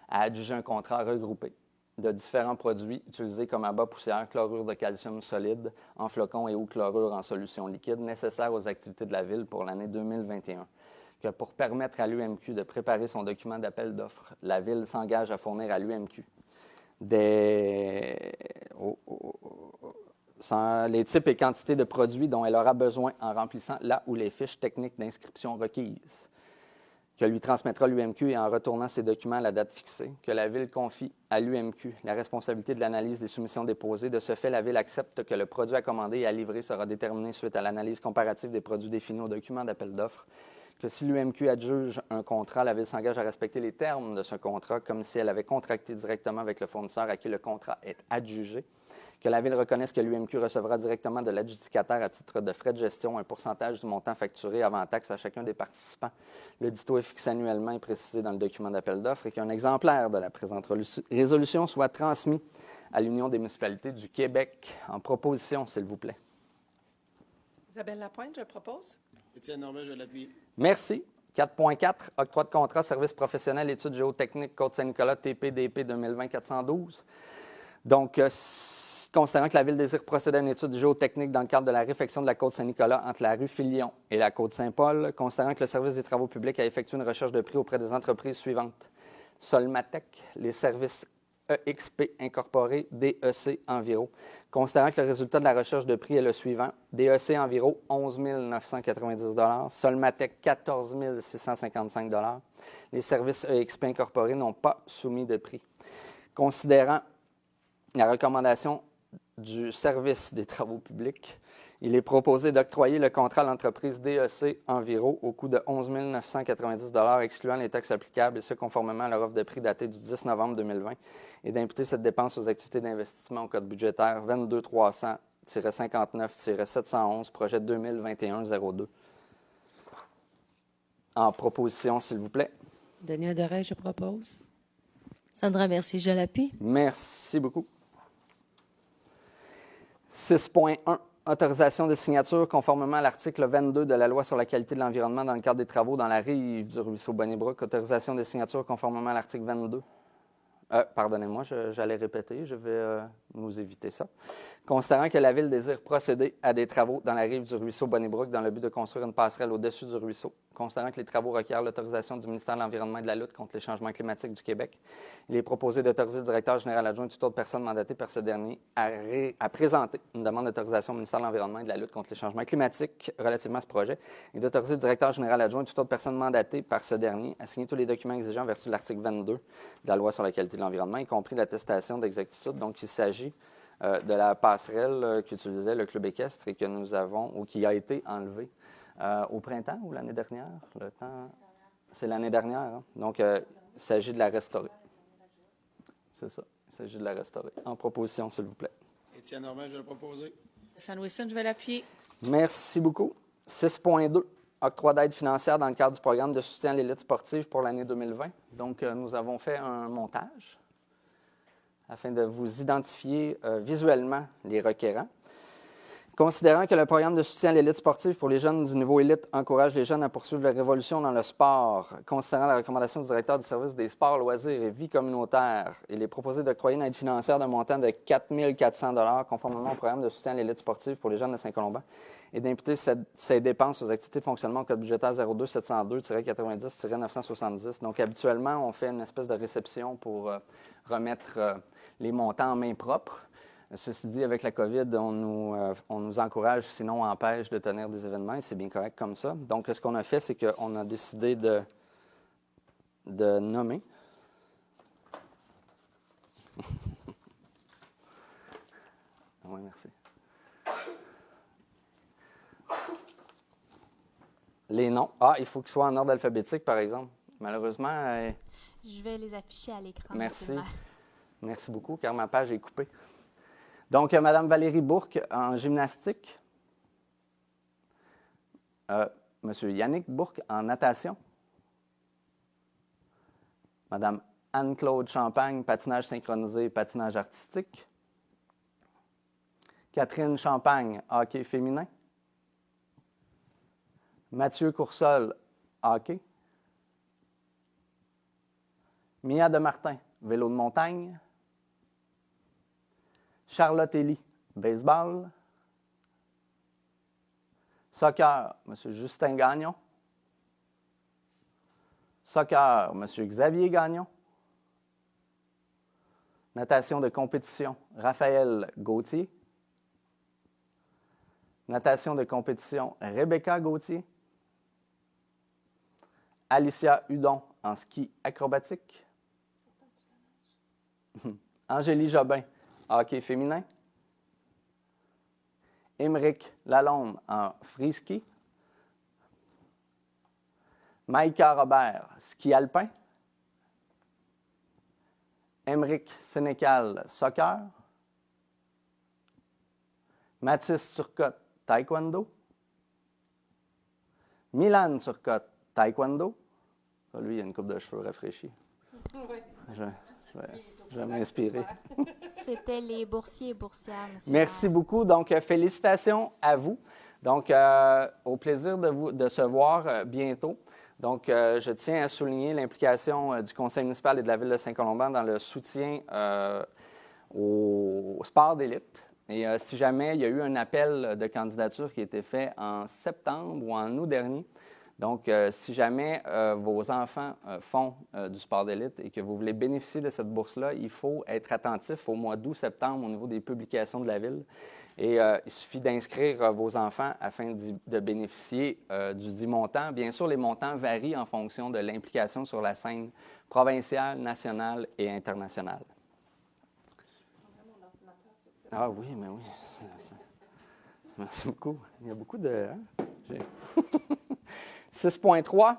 à adjuger un contrat regroupé de différents produits utilisés comme abat poussière, chlorure de calcium solide en flocons et ou chlorure en solution liquide nécessaires aux activités de la Ville pour l'année 2021. Que pour permettre à l'UMQ de préparer son document d'appel d'offres, la Ville s'engage à fournir à l'UMQ les types et quantités de produits dont elle aura besoin en remplissant la ou les fiches techniques d'inscription requises, que lui transmettra l'UMQ et en retournant ces documents à la date fixée, que la Ville confie à l'UMQ la responsabilité de l'analyse des soumissions déposées. De ce fait, la Ville accepte que le produit à commander et à livrer sera déterminé suite à l'analyse comparative des produits définis au document d'appel d'offres, que si l'UMQ adjuge un contrat, la Ville s'engage à respecter les termes de ce contrat comme si elle avait contracté directement avec le fournisseur à qui le contrat est adjugé, que la Ville reconnaisse que l'UMQ recevra directement de l'adjudicataire à titre de frais de gestion un pourcentage du montant facturé avant taxe à chacun des participants. Le dito est fixé annuellement et précisé dans le document d'appel d'offres et qu'un exemplaire de la présente résolution soit transmis à l'Union des municipalités du Québec. En proposition, s'il vous plaît. Isabelle Lapointe, je propose. Étienne Normand, je l'appuie. Merci. 4.4, octroi de contrat, service professionnel, études géotechniques, Côte-Saint-Nicolas, TPDP 2020-412. Donc, considérant que la Ville désire procéder à une étude géotechnique dans le cadre de la réfection de la Côte-Saint-Nicolas entre la rue Filion et la Côte-Saint-Paul, considérant que le service des travaux publics a effectué une recherche de prix auprès des entreprises suivantes. Solmatec, les services EXP Incorporé, DEC Enviro. Considérant que le résultat de la recherche de prix est le suivant, DEC Enviro, 11 990 Solmatec, 14 655 Les services EXP Incorporé n'ont pas soumis de prix. Considérant la recommandation du service des travaux publics, il est proposé d'octroyer le contrat à l'entreprise DEC Enviro au coût de 11 990 excluant les taxes applicables, et ce conformément à leur offre de prix datée du 10 novembre 2020, et d'imputer cette dépense aux activités d'investissement au code budgétaire 22300-59-711, projet 2021-02. En proposition, s'il vous plaît. Daniel Doré, je propose. Sandra Mercier, je l'appuie. Merci beaucoup. 6.1. Autorisation de signature conformément à l'article 22 de la Loi sur la qualité de l'environnement dans le cadre des travaux dans la rive du ruisseau Bonnie-Brook. Autorisation de signature conformément à l'article 22. Pardonnez-moi, j'allais répéter, je vais nous éviter ça. Considérant que la Ville désire procéder à des travaux dans la rive du ruisseau Bonnie-Brook dans le but de construire une passerelle au-dessus du ruisseau, considérant que les travaux requièrent l'autorisation du ministère de l'Environnement et de la lutte contre les changements climatiques du Québec, il est proposé d'autoriser le directeur général adjoint et toute autre personne mandatée par ce dernier à présenter une demande d'autorisation au ministère de l'Environnement et de la lutte contre les changements climatiques relativement à ce projet, et d'autoriser le directeur général adjoint et toute autre personne mandatée par ce dernier à signer tous les documents exigeants en vertu de l'article 22 de la Loi sur la qualité de l'environnement, y compris l'attestation d'exactitude. Donc, il s'agit de la passerelle qu'utilisait le club équestre et que nous avons, ou qui a été enlevée au printemps ou l'année dernière? Le temps, c'est l'année dernière. Hein? Donc, il s'agit de la restaurer. C'est ça. Il s'agit de la restaurer. En proposition, s'il vous plaît. Étienne Normand, je vais le proposer. Sam Wilson, je vais l'appuyer. Merci beaucoup. 6.2. Octroi d'aide financière dans le cadre du programme de soutien à l'élite sportive pour l'année 2020. Donc, nous avons fait un montage afin de vous identifier visuellement les requérants. Considérant que le programme de soutien à l'élite sportive pour les jeunes du niveau élite encourage les jeunes à poursuivre leur révolution dans le sport, considérant la recommandation du directeur du service des sports, loisirs et vie communautaire, il est proposé d'octroyer une aide financière d'un montant de 4 400 conformément au programme de soutien à l'élite sportive pour les jeunes de Saint-Colomban et d'imputer ces dépenses aux activités de fonctionnement au code budgétaire 02-702-90-970. Donc, habituellement, on fait une espèce de réception pour remettre les montants en main propre. Ceci dit, avec la COVID, on nous encourage, sinon on empêche de tenir des événements, et c'est bien correct comme ça. Donc, ce qu'on a fait, c'est qu'on a décidé de nommer. Oui, merci. Les noms. Ah, il faut qu'ils soient en ordre alphabétique, par exemple. Malheureusement. Je vais les afficher à l'écran. Merci. Merci beaucoup, car ma page est coupée. Donc, Mme Valérie Bourque en gymnastique. M. Yannick Bourque en natation. Mme Anne-Claude Champagne, patinage synchronisé, patinage artistique. Catherine Champagne, hockey féminin. Mathieu Coursol, hockey. Mia Demartin, vélo de montagne. Charlotte Elie, baseball. Soccer, M. Justin Gagnon. Soccer, M. Xavier Gagnon. Natation de compétition, Raphaël Gauthier. Natation de compétition, Rebecca Gauthier. Alicia Hudon en ski acrobatique. Angélie Jobin, hockey féminin. Émeric Lalonde en free-ski. Maïka Robert, ski alpin. Émeric Sénécal, soccer. Mathis Turcotte, taekwondo. Milan Turcotte, taekwondo. Lui, il a une coupe de cheveux rafraîchie. Je vais m'inspirer. C'était les boursiers et boursières, M. Merci beaucoup. Donc, félicitations à vous. Donc, au plaisir de se voir bientôt. Donc, je tiens à souligner l'implication du Conseil municipal et de la Ville de Saint-Colomban dans le soutien au sport d'élite. Et si jamais il y a eu un appel de candidature qui a été fait en septembre ou en août dernier, donc si jamais vos enfants font du sport d'élite et que vous voulez bénéficier de cette bourse-là, il faut être attentif au mois d'août-septembre au niveau des publications de la Ville. Et il suffit d'inscrire vos enfants afin de bénéficier du dit montant. Bien sûr, les montants varient en fonction de l'implication sur la scène provinciale, nationale et internationale. Ah oui, mais oui. Merci beaucoup. Il y a beaucoup de... 6.3.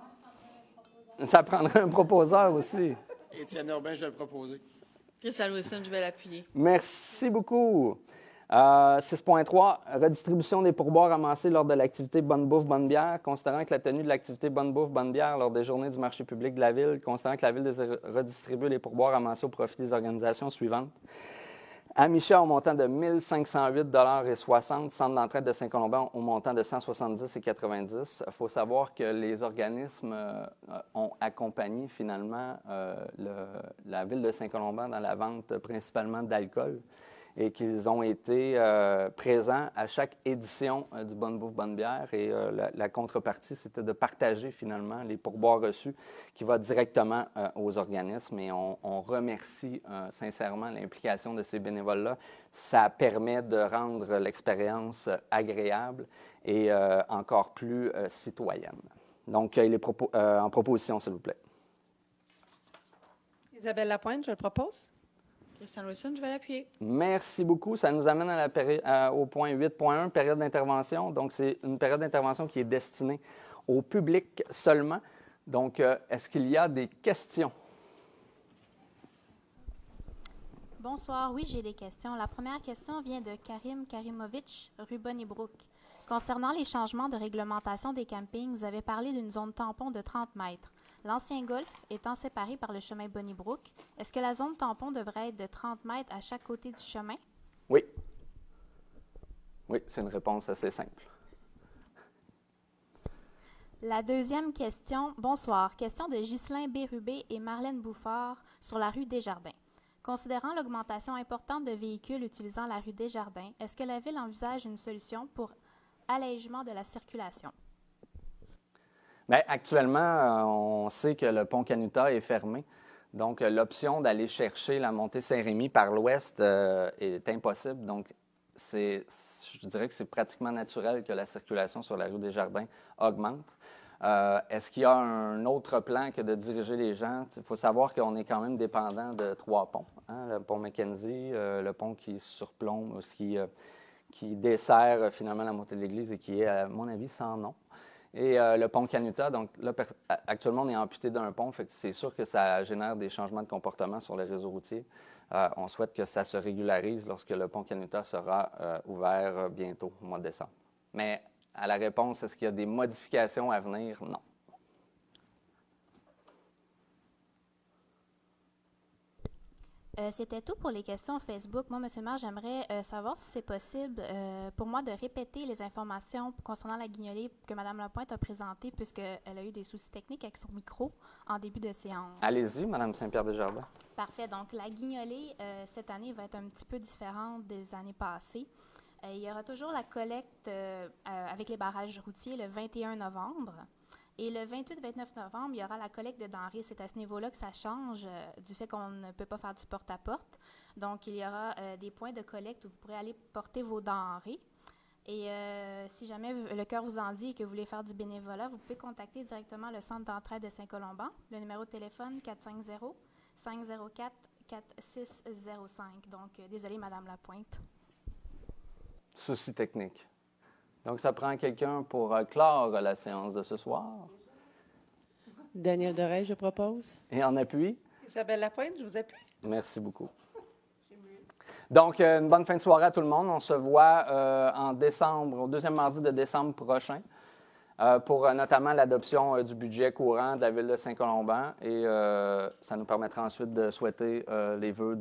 Ça prendrait un proposeur aussi. Étienne Urbain, je vais le proposer. Christian Wilson, je vais l'appuyer. Merci beaucoup. 6.3, redistribution des pourboires amassés lors de l'activité Bonne Bouffe, Bonne Bière. Considérant que la tenue de l'activité Bonne Bouffe, Bonne Bière lors des journées du marché public de la Ville, considérant que la Ville désire redistribuer les pourboires amassés au profit des organisations suivantes. Amicha au montant de 1 508,60 $, Centre d'entraide de Saint-Colomban au montant de 170,90 $. Il faut savoir que les organismes ont accompagné finalement la Ville de Saint-Colomban dans la vente principalement d'alcool et qu'ils ont été présents à chaque édition du Bonne Bouffe, Bonne Bière. Et la contrepartie, c'était de partager finalement les pourboires reçus qui vont directement aux organismes. Et on remercie sincèrement l'implication de ces bénévoles-là. Ça permet de rendre l'expérience agréable et encore plus citoyenne. Donc, il est en proposition, s'il vous plaît. Isabelle Lapointe, je le propose. Christian Wilson, je vais l'appuyer. Merci beaucoup. Ça nous amène au point 8.1, période d'intervention. Donc, c'est une période d'intervention qui est destinée au public seulement. Donc, est-ce qu'il y a des questions? Bonsoir. Oui, j'ai des questions. La première question vient de Karim Karimovic, rue Bonnybrook. Concernant les changements de réglementation des campings, vous avez parlé d'une zone tampon de 30 mètres. L'ancien golf étant séparé par le chemin Bonnybrook, est-ce que la zone tampon devrait être de 30 mètres à chaque côté du chemin? Oui. Oui, c'est une réponse assez simple. La deuxième question, bonsoir. Question de Ghislain Bérubé et Marlène Bouffard sur la rue Desjardins. Considérant l'augmentation importante de véhicules utilisant la rue Desjardins, est-ce que la Ville envisage une solution pour allègement de la circulation? Bien, actuellement, on sait que le pont Canuta est fermé. Donc, l'option d'aller chercher la montée Saint-Rémy par l'ouest est impossible. Donc, je dirais que c'est pratiquement naturel que la circulation sur la rue Desjardins augmente. Est-ce qu'il y a un autre plan que de diriger les gens? Il faut savoir qu'on est quand même dépendant de 3 ponts. Hein? Le pont Mackenzie, le pont qui surplombe, qui dessert finalement la montée de l'église et qui est, à mon avis, sans nom. Et le pont Canuta, donc là, actuellement, on est amputé d'un pont, fait que c'est sûr que ça génère des changements de comportement sur les réseaux routiers. On souhaite que ça se régularise lorsque le pont Canuta sera ouvert bientôt, au mois de décembre. Mais à la réponse, est-ce qu'il y a des modifications à venir? Non. C'était tout pour les questions Facebook. Moi, M. le maire, j'aimerais savoir si c'est possible pour moi de répéter les informations concernant la guignolée que Mme Lapointe a présentées, puisqu'elle a eu des soucis techniques avec son micro en début de séance. Allez-y, Mme Saint-Pierre-Desjardins. Parfait. Donc, la guignolée, cette année, va être un petit peu différente des années passées. Il y aura toujours la collecte avec les barrages routiers le 21 novembre. Et le 28-29 novembre, il y aura la collecte de denrées. C'est à ce niveau-là que ça change du fait qu'on ne peut pas faire du porte-à-porte. Donc, il y aura des points de collecte où vous pourrez aller porter vos denrées. Et si jamais le cœur vous en dit et que vous voulez faire du bénévolat, vous pouvez contacter directement le Centre d'entraide de Saint-Colomban. Le numéro de téléphone, 450-504-4605. Donc, désolée, Mme Lapointe. Souci technique. Donc, ça prend quelqu'un pour clore la séance de ce soir. Daniel Doré, je propose. Et en appui? Isabelle Lapointe, je vous appuie. Merci beaucoup. Donc, une bonne fin de soirée à tout le monde. On se voit en décembre, au deuxième mardi de décembre prochain. pour notamment l'adoption du budget courant de la Ville de Saint-Colomban. Et ça nous permettra ensuite de souhaiter les vœux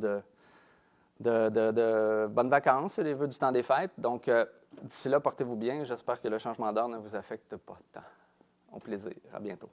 de bonnes vacances et les vœux du temps des fêtes. Donc, d'ici là, portez-vous bien. J'espère que le changement d'heure ne vous affecte pas tant. Au plaisir. À bientôt.